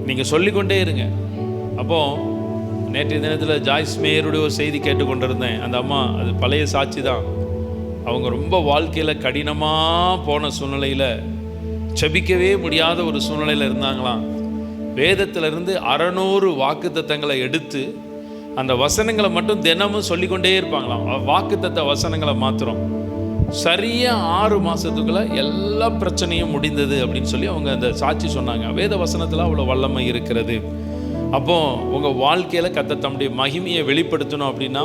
நீங்கள் சொல்லிக்கொண்டே இருங்க. அப்போ நேற்றைய தினத்தில் ஜாய்ஸ் மேயருடைய ஒரு செய்தி கேட்டுக்கொண்டிருந்தேன். அந்த அம்மா, அது பழைய சாட்சி தான். அவங்க ரொம்ப வாழ்க்கையில் கடினமாக போன சூழ்நிலையில், செபிக்கவே முடியாத ஒரு சூழ்நிலையில் இருந்தாங்களாம். வேதத்திலிருந்து 600 வாக்குத்தத்தங்களை எடுத்து அந்த வசனங்களை மட்டும் தினமும் சொல்லிக்கொண்டே இருப்பாங்களாம். வாக்குத்தத்த வசனங்களை மாத்திரம். சரியாக 6 மாதத்துக்குள்ளே எல்லா பிரச்சனையும் முடிந்தது அப்படின்னு சொல்லி அவங்க அந்த சாட்சி சொன்னாங்க. வேத வசனத்தில் அவ்வளோ வல்லமை இருக்கிறது. அப்போது உங்கள் வாழ்க்கையில் கர்த்தர் தம்முடைய மகிமையை வெளிப்படுத்தணும் அப்படின்னா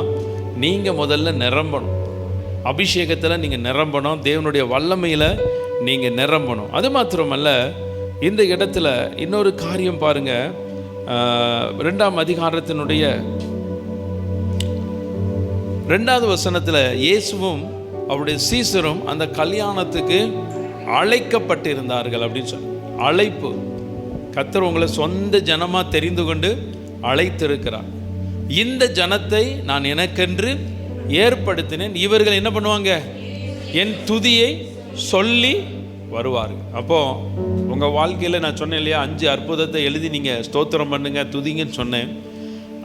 நீங்கள் முதல்ல நிரம்பணும். அபிஷேகத்தில் நீங்கள் நிரம்பணும். தேவனுடைய வல்லமையில் நீங்கள் நிரம்பணும். அது மாத்திரமல்ல, இந்த இடத்துல இன்னொரு காரியம் பாருங்கள். 2ஆம் அதிகாரத்தினுடைய 2வது வசனத்தில் இயேசுவும் அவருடைய சீசரும் அந்த கல்யாணத்துக்கு அழைக்கப்பட்டிருந்தார்கள் அப்படின்னு சொல்லி. அழைப்பு, கர்த்தர் உங்களை சொந்த ஜனமாக தெரிந்து கொண்டு அழைத்திருக்கிறார். இந்த ஜனத்தை நான் எனக்கென்று ஏற்படுத்தினேன், இவர்கள் என்ன பண்ணுவாங்க? என் துதியை சொல்லி வருவார்கள். அப்போது உங்கள் வாழ்க்கையில் நான் சொன்னேன் இல்லையா, 5 அற்புதத்தை எழுதி நீங்கள் ஸ்தோத்திரம் பண்ணுங்க, துதிங்கன்னு சொன்னேன்.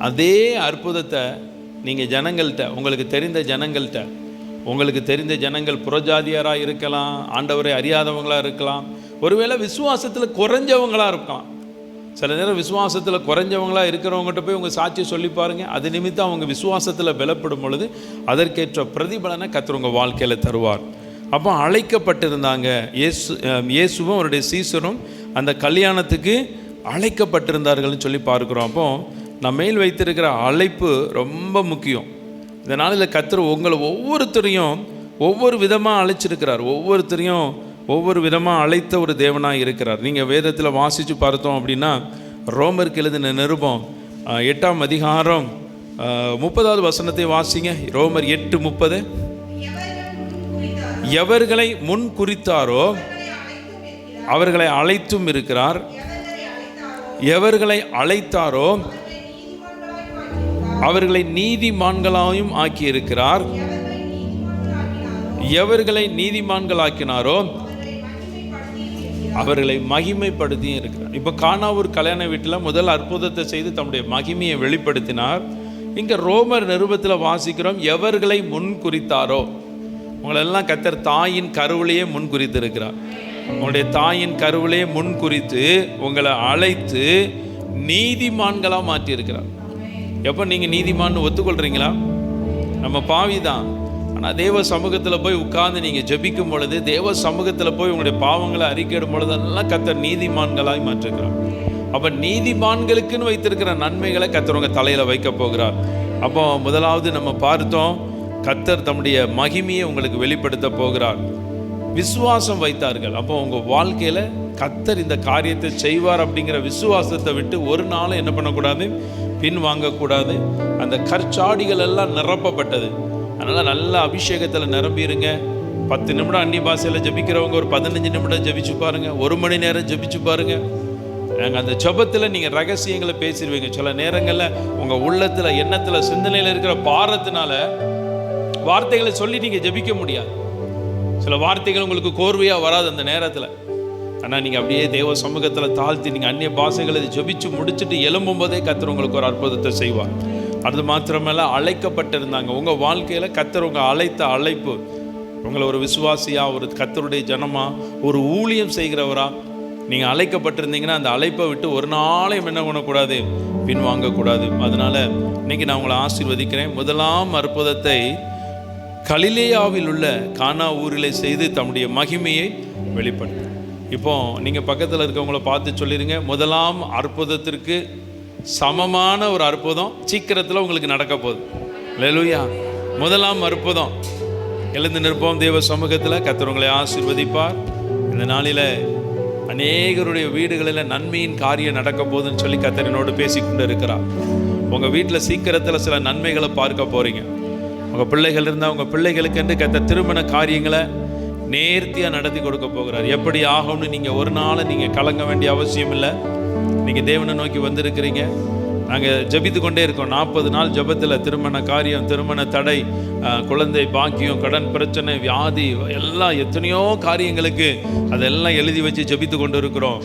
அதே அற்புதத்தை நீங்கள் ஜனங்கள்கிட்ட, உங்களுக்கு தெரிந்த ஜனங்கள்கிட்ட, உங்களுக்கு தெரிந்த ஜனங்கள் புறஜாதியாராக இருக்கலாம், ஆண்டவரை அறியாதவங்களாக இருக்கலாம், ஒருவேளை விசுவாசத்தில் குறைஞ்சவங்களாக இருக்கலாம். சில நேரம் விசுவாசத்தில் குறைஞ்சவங்களாக இருக்கிறவங்ககிட்ட போய் உங்கள் சாட்சியை சொல்லி பாருங்கள். அது நிமித்தம் அவங்க விசுவாசத்தில் பலப்படும் பொழுது அதற்கேற்ற பிரதிபலனை கர்த்தர் உங்கள் வாழ்க்கையில் தருவார். அப்போ அழைக்கப்பட்டிருந்தாங்க. இயேசுவும் அவருடைய சீசரும் அந்த கல்யாணத்துக்கு அழைக்கப்பட்டிருந்தார்கள்னு சொல்லி பார்க்குறோம். அப்போ நம்ம மேல் வைத்திருக்கிற அழைப்பு ரொம்ப முக்கியம். இந்த நாளில் கர்த்தர் உங்களை ஒவ்வொருத்தரையும் ஒவ்வொரு விதமாக அழைச்சிருக்கிறார். ஒவ்வொருத்தரையும் ஒவ்வொரு விதமாக அழைத்த ஒரு தேவனாக இருக்கிறார். நீங்கள் வேதத்தில் வாசித்து பார்த்தோம் அப்படின்னா, ரோமருக்கு எழுதின நிருபம் 8ஆம் அதிகாரம் 30வது வசனத்தை வாசிங்க. ரோமர் 8:30. எவர்களை முன் குறித்தாரோ அவர்களை அழைத்தும் இருக்கிறார், எவர்களை அழைத்தாரோ அவர்களை நீதிமான்களாயும் ஆக்கியிருக்கிறார், எவர்களை நீதிமான்களாக்கினாரோ அவர்களை மகிமைப்படுத்தியும் இருக்கிறார். இப்போ கானாவூர் கல்யாண வீட்டில் முதல் அற்புதத்தை செய்து தம்முடைய மகிமையை வெளிப்படுத்தினார். இங்கே ரோமர் நிருபத்தில் வாசிக்கிறோம், எவர்களை முன் குறித்தாரோ. உங்களெல்லாம் கர்த்தர் தாயின் கருவிலேயே முன் குறித்திருக்கிறார். உங்களுடைய தாயின் கருவிலேயே முன் குறித்து உங்களை அழைத்து நீதிமான்களாக மாற்றியிருக்கிறார். எப்போ நீங்கள் நீதிமான்னு ஒத்துக்கொள்கிறீங்களா? நம்ம பாவி தான், ஆனால் தேவ சமூகத்தில் போய் உட்கார்ந்து நீங்கள் ஜெபிக்கும் பொழுது, தேவ சமூகத்தில் போய் உங்களுடைய பாவங்களை அறிக்கையிடும் பொழுது எல்லாம் கர்த்தர் நீதிமான்களாய் மாற்றுகிறார். அப்போ நீதிமான்களுக்குன்னு வைத்திருக்கிற நன்மைகளை கர்த்தர் உங்கள் தலையில் வைக்க போகிறார். அப்போ முதலாவது நம்ம பார்த்தோம், கர்த்தர் தம்முடைய மகிமையை உங்களுக்கு வெளிப்படுத்த போகிறார். விசுவாசம் வைத்தார்கள். அப்போ உங்கள் வாழ்க்கையில் கர்த்தர் இந்த காரியத்தை செய்வார் அப்படிங்கிற விசுவாசத்தை விட்டு ஒரு நாளும் என்ன பண்ணக்கூடாது, பின் வாங்கக்கூடாது. அந்த கற்சாடிகள் எல்லாம் நிரப்பப்பட்டது. அதனால் நல்ல அபிஷேகத்தில் நிரம்பிடுங்க. 10 நிமிடம் அந்நிய பாஷையில் ஜபிக்கிறவங்க ஒரு 15 நிமிடம் ஜபிச்சு பாருங்கள், 1 மணி நேரம் ஜபிச்சு பாருங்கள். நாங்கள் அந்த ஜபத்தில் நீங்கள் ரகசியங்களை பேசிடுவீங்க. சில நேரங்களில் உங்கள் உள்ளத்தில், எண்ணத்தில், சிந்தனையில் இருக்கிற பாரத்தினால வார்த்தைகளை சொல்லி நீங்கள் ஜபிக்க முடியாது. சில வார்த்தைகள் உங்களுக்கு கோர்வையாக வராது அந்த நேரத்தில். ஆனால் நீங்கள் அப்படியே தேவ சமூகத்தில் தாழ்த்தி நீங்கள் அந்நிய பாஷைகளை ஜபிச்சு முடிச்சுட்டு எழும்பும் போதே கர்த்தர் உங்களுக்கு ஒரு அற்புதத்தை செய்வார். அது மாத்திரமல்ல, அழைக்கப்பட்டிருந்தாங்க. உங்கள் வாழ்க்கையில் கர்த்தர் உங்கள் அழைத்த அழைப்பு, உங்களை ஒரு விசுவாசியாக, ஒரு கர்த்தருடைய ஜனமாக, ஒரு ஊழியம் செய்கிறவரா நீங்கள் அழைக்கப்பட்டிருந்தீங்கன்னா அந்த அழைப்பை விட்டு ஒரு நாளையும் என்ன பண்ணக்கூடாது, பின் வாங்கக்கூடாது. அதனால் இன்றைக்கி நான் உங்களை ஆசீர்வதிக்கிறேன். முதலாம் அற்புதத்தை கலிலேயாவில் உள்ள கானா ஊரிலே செய்து தம்முடைய மகிமையை வெளிப்படுத்த. இப்போ நீங்கள் பக்கத்தில் இருக்கவங்கள பார்த்து சொல்லிடுங்க, முதலாம் அற்புதத்திற்கு சமமான ஒரு அற்புதம் சீக்கிரத்தில் உங்களுக்கு நடக்க போகுது. அல்லேலூயா. முதலாம் அற்புதம். எழுந்து நிற்போம் தேவ சமூகத்தில். கர்த்தர் உங்களை ஆசீர்வதிப்பார். இந்த நாளில் அநேகருடைய வீடுகளில் நன்மையின் காரியம் நடக்க போகுதுன்னு சொல்லி கர்த்தரினோடு பேசிக்கொண்டு இருக்கிறார். உங்கள் வீட்டில் சீக்கிரத்தில் சில நன்மைகளை பார்க்க போகிறீங்க. உங்கள் பிள்ளைகள் இருந்தால் உங்கள் பிள்ளைகளுக்கு என்று கர்த்தர் திருமண காரியங்களை நேர்த்தியாக நடத்தி கொடுக்க போகிறார். எப்படி ஆகும்னு நீங்கள் ஒரு நாள் நீங்கள் கலங்க வேண்டிய அவசியம் இல்லை. நீங்கள் தேவனை நோக்கி வந்திருக்கிறீங்க. நாங்கள் ஜபித்து கொண்டே இருக்கோம். 40 நாள் ஜபத்தில் திருமண காரியம், திருமண தடை, குழந்தை பாக்கியம், கடன் பிரச்சனை, வியாதி, எல்லாம் எத்தனையோ காரியங்களுக்கு அதெல்லாம் எழுதி வச்சு ஜபித்து கொண்டு இருக்கிறோம்.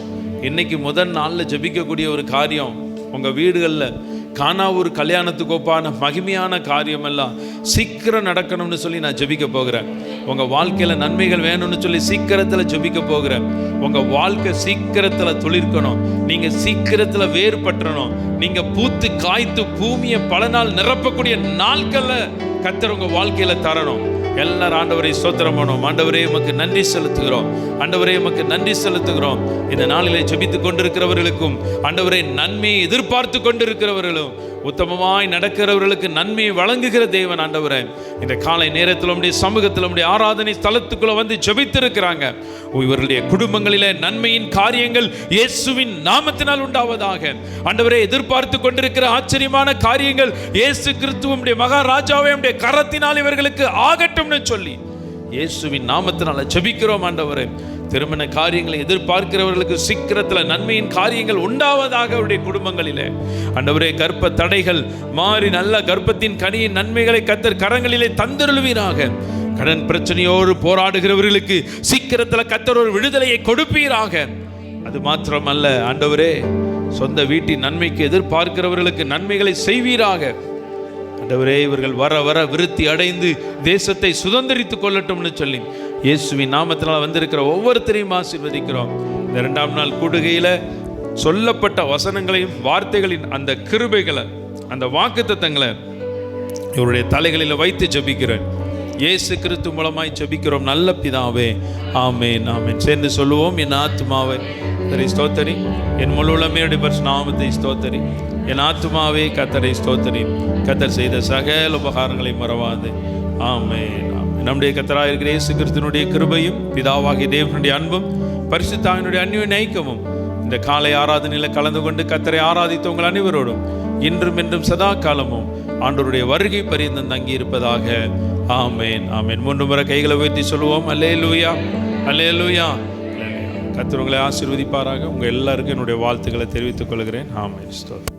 இன்னைக்கு முதல் நாளில் ஜபிக்கக்கூடிய ஒரு காரியம், உங்கள் வீடுகளில் கானாவூர் கல்யாணத்துக்கு ஒப்பான மகிமையான காரியம் எல்லாம் சீக்கிரம் நடக்கணும்னு சொல்லி நான் ஜபிக்க போகிறேன். உங்கள் வாழ்க்கையில் நன்மைகள் வேணும்னு சொல்லி சீக்கிரத்தில் ஜபிக்க போகிறேன். உங்கள் வாழ்க்கை சீக்கிரத்தில் துளிர்க்கணும். நீங்கள் சீக்கிரத்தில் வேறுபற்றணும். நீங்கள் பூத்து காய்த்து பூமியை பல நாள் நிரப்பக்கூடிய நாட்களில் கர்த்தர் உங்கள் வாழ்க்கையில் தரணும். எல்லாரும் ஆண்டவரை ஸ்தோத்திரம் பண்ணுவோம். ஆண்டவரே உமக்கு நன்றி செலுத்துகிறோம். ஆண்டவரே உமக்கு நன்றி செலுத்துகிறோம். இந்த நாளிலே ஜெபித்து கொண்டிருக்கிறவர்களுக்கும், ஆண்டவரே நன்மையை எதிர்பார்த்து கொண்டிருக்கிறவர்களும், உத்தமமாய் நடக்கிறவர்களுக்கு நன்மையை வழங்குகிற தேவன் ஆண்டவரே, இந்த காலை நேரத்தில் உம்முடைய சமூகத்தில் உம்முடைய ஆராதனை ஸ்தலத்துக்குள்ள வந்து ஜெபித்திருக்கிறாங்க. இவர்களுடைய குடும்பங்களிலே நன்மையின் காரியங்கள் இயேசுவின் நாமத்தினால் உண்டாவதாக. ஆண்டவரே, எதிர்பார்த்து கொண்டிருக்கிற ஆச்சரியமான காரியங்கள் இயேசு கிறிஸ்துவுடைய மகாராஜாவே உம்முடைய கரத்தினால் இவர்களுக்கு ஆகட்டும்னு சொல்லி இயேசுவின் நாமத்தினால ஜெபிக்கிறோம். ஆண்டவரே, திருமண காரியங்களை எதிர்பார்க்கிறவர்களுக்கு சீக்கிரத்தில் நன்மையின் காரியங்கள் உண்டாவதாக அவருடைய குடும்பங்களிலே. ஆண்டவரே, கர்ப்ப தடைகள் மாறி நல்ல கர்ப்பத்தின் கனியின் நன்மைகளை கர்த்தர் கரங்களிலே தந்தருளுவீராக. கடன் பிரச்சனையோடு போராடுகிறவர்களுக்கு சீக்கிரத்தில் கர்த்தர் ஒரு விடுதலையை கொடுப்பீராக. அது மாத்திரமல்ல ஆண்டவரே, சொந்த வீட்டின் நன்மைக்கு எதிர்பார்க்கிறவர்களுக்கு நன்மைகளை செய்வீராக. ஆண்டவரே, இவர்கள் வர வர விருத்தி அடைந்து தேசத்தை சுதந்திரித்துக் கொள்ளட்டும்னு சொல்லி இயேசுவின் நாமத்தினால் வந்திருக்கிற ஒவ்வொருத்தரையும் ஆசீர்வதிக்கிறோம். இந்த 2ஆம் நாள் கூடுகையில் சொல்லப்பட்ட வசனங்களையும் வார்த்தைகளின் அந்த கிருபைகளை, அந்த வாக்குத்தத்தங்களை இவருடைய தலைகளில் வைத்து ஜெபிக்கிறேன். இயேசு கிறிஸ்து மூலமாய் ஜெபிக்கிறோம் நல்ல பிதாவே, ஆமேன் ஆமேன். சேர்ந்து சொல்லுவோம். என் ஆத்துமாவே கர்த்தரை ஸ்தோத்தரி, என் முழு உள்ளமையுடைய பரிசுத்த நாமத்தை ஸ்தோத்தரி. என் ஆத்துமாவே கர்த்தரை ஸ்தோத்தரி, கர்த்தர் செய்த சகல உபகாரங்களை மறவாது. ஆமேன் ஆமேன். நம்முடைய கர்த்தராக இருக்கிற இயேசு கிறிஸ்துவினுடைய கிருபையும், பிதாவாகிய தேவனுடைய அன்பும், பரிசுத்த ஆவியினுடைய அந்நிய ஐக்கியமும் இந்த காலை ஆராதனையில் கலந்து கொண்டு கர்த்தரை ஆராதித்த உங்கள் அனைவரோடும் இன்றும் என்றும் சதா காலமும் ஆண்டவருடைய வருகை பரியந்தம் தங்கி இருப்பதாக. ஆமேன் ஆமேன். 3 முறை கைகளை உயர்த்தி சொல்லுவோம். அல்லேலூயா அல்லேலூயா. கர்த்தர் உங்களை ஆசீர்வதிப்பாராக. உங்கள் எல்லாருக்கும் என்னுடைய வாழ்த்துக்களை தெரிவித்துக் கொள்கிறேன். ஆமேன். ஸ்தோத்திரம்.